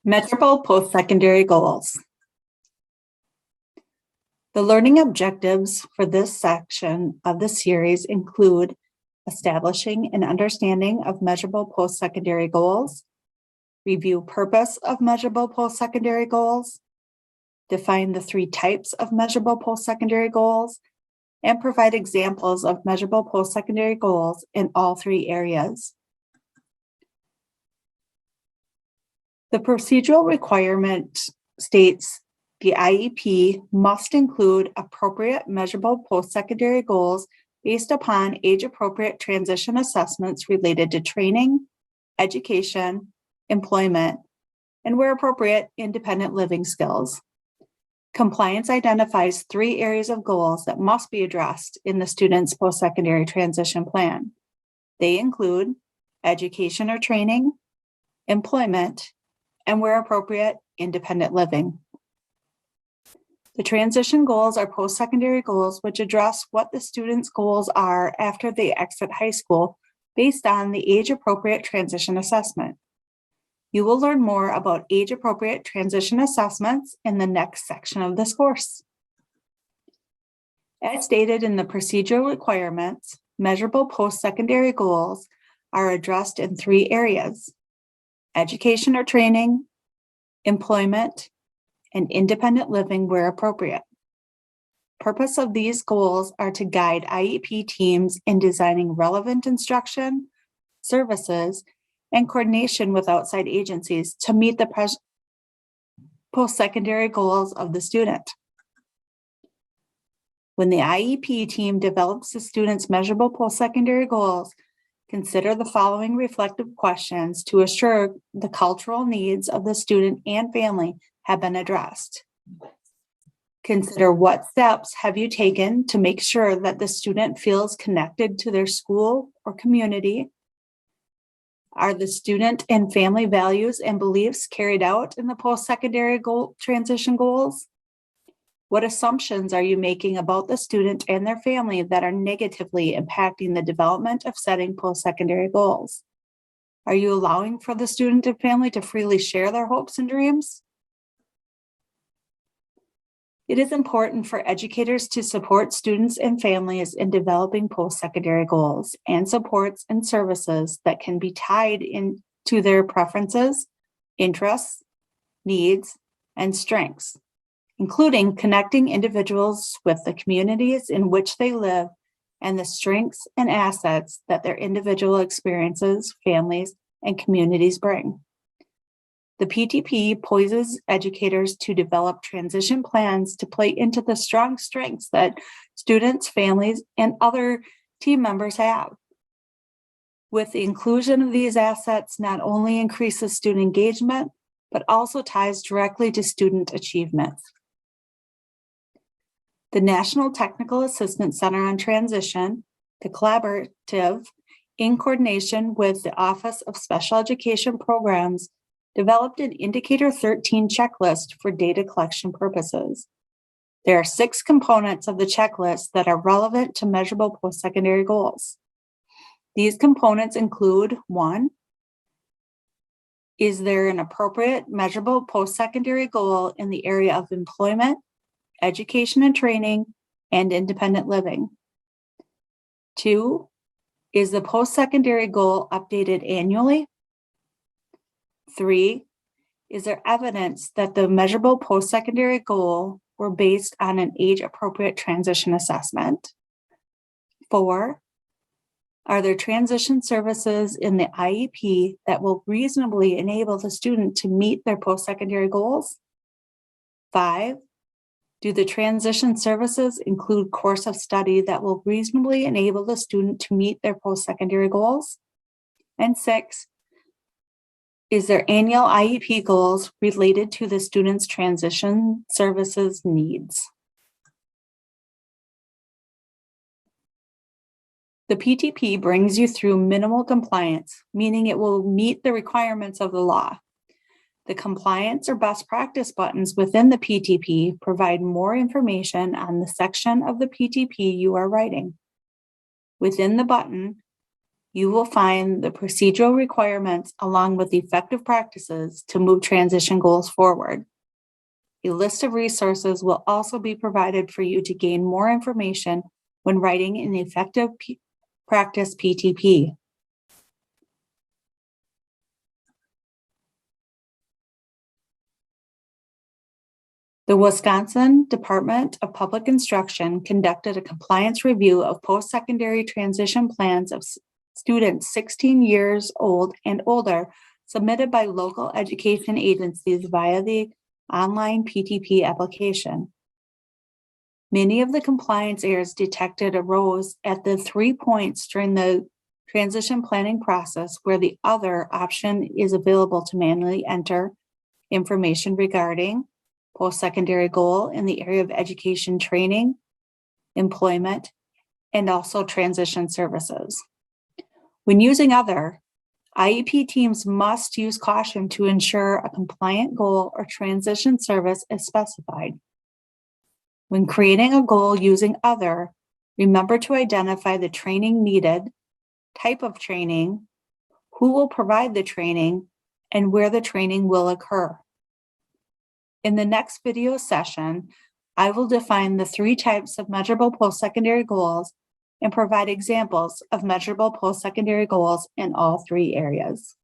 Measurable post-secondary goals. The learning objectives for this section of the series include establishing an understanding of measurable post-secondary goals, review purpose of measurable post-secondary goals, define the three types of measurable post-secondary goals, and provide examples of measurable post-secondary goals in all three areas. The procedural requirement states the IEP must include appropriate measurable post-secondary goals based upon age-appropriate transition assessments related to training, education, employment, and where appropriate, independent living skills. Compliance identifies three areas of goals that must be addressed in the student's post-secondary transition plan. They include education or training, employment, and where appropriate, independent living. The transition goals are post-secondary goals which address what the student's goals are after they exit high school based on the age-appropriate transition assessment. You will learn more about age-appropriate transition assessments in the next section of this course. As stated in the procedural requirements, measurable post-secondary goals are addressed in three areas: education or training, employment, and independent living where appropriate. Purpose of these goals are to guide IEP teams in designing relevant instruction, services, and coordination with outside agencies to meet the post-secondary goals of the student. When the IEP team develops the student's measurable post-secondary goals, consider the following reflective questions to assure the cultural needs of the student and family have been addressed. Consider what steps have you taken to make sure that the student feels connected to their school or community? Are the student and family values and beliefs carried out in the post-secondary goal transition goals? What assumptions are you making about the student and their family that are negatively impacting the development of setting post-secondary goals? Are you allowing for the student and family to freely share their hopes and dreams? It is important for educators to support students and families in developing post-secondary goals and supports and services that can be tied into their preferences, interests, needs, and strengths, including connecting individuals with the communities in which they live and the strengths and assets that their individual experiences, families, and communities bring. The PTP poises educators to develop transition plans to play into the strong strengths that students, families, and other team members have. With the inclusion of these assets, not only increases student engagement, but also ties directly to student achievement. The National Technical Assistance Center on Transition, the collaborative, in coordination with the Office of Special Education Programs, developed an Indicator 13 checklist for data collection purposes. There are 6 components of the checklist that are relevant to measurable post-secondary goals. These components include: 1, is there an appropriate measurable post-secondary goal in the area of employment, education and training, and independent living? 2, is the post-secondary goal updated annually? 3, is there evidence that the measurable post-secondary goal were based on an age-appropriate transition assessment? 4, are there transition services in the IEP that will reasonably enable the student to meet their post-secondary goals? 5, do the transition services include course of study that will reasonably enable the student to meet their post-secondary goals? And 6, is there annual IEP goals related to the student's transition services needs? The PTP brings you through minimal compliance, meaning it will meet the requirements of the law. The compliance or best practice buttons within the PTP provide more information on the section of the PTP you are writing. Within the button, You will find the procedural requirements along with effective practices to move transition goals forward. A list of resources will also be provided for you to gain more information when writing an effective practice PTP. The Wisconsin Department of Public Instruction conducted a compliance review of post-secondary transition plans of students 16 years old and older submitted by local education agencies via the online PTP application. Many of the compliance errors detected arose at the 3 points during the transition planning process where the other option is available to manually enter information regarding post-secondary goal in the area of education training, employment, and also transition services. When using other, IEP teams must use caution to ensure a compliant goal or transition service is specified. When creating a goal using other, remember to identify the training needed, type of training, who will provide the training, and where the training will occur. In the next video session, I will define the 3 types of measurable post-secondary goals and provide examples of measurable post-secondary goals in all 3 areas.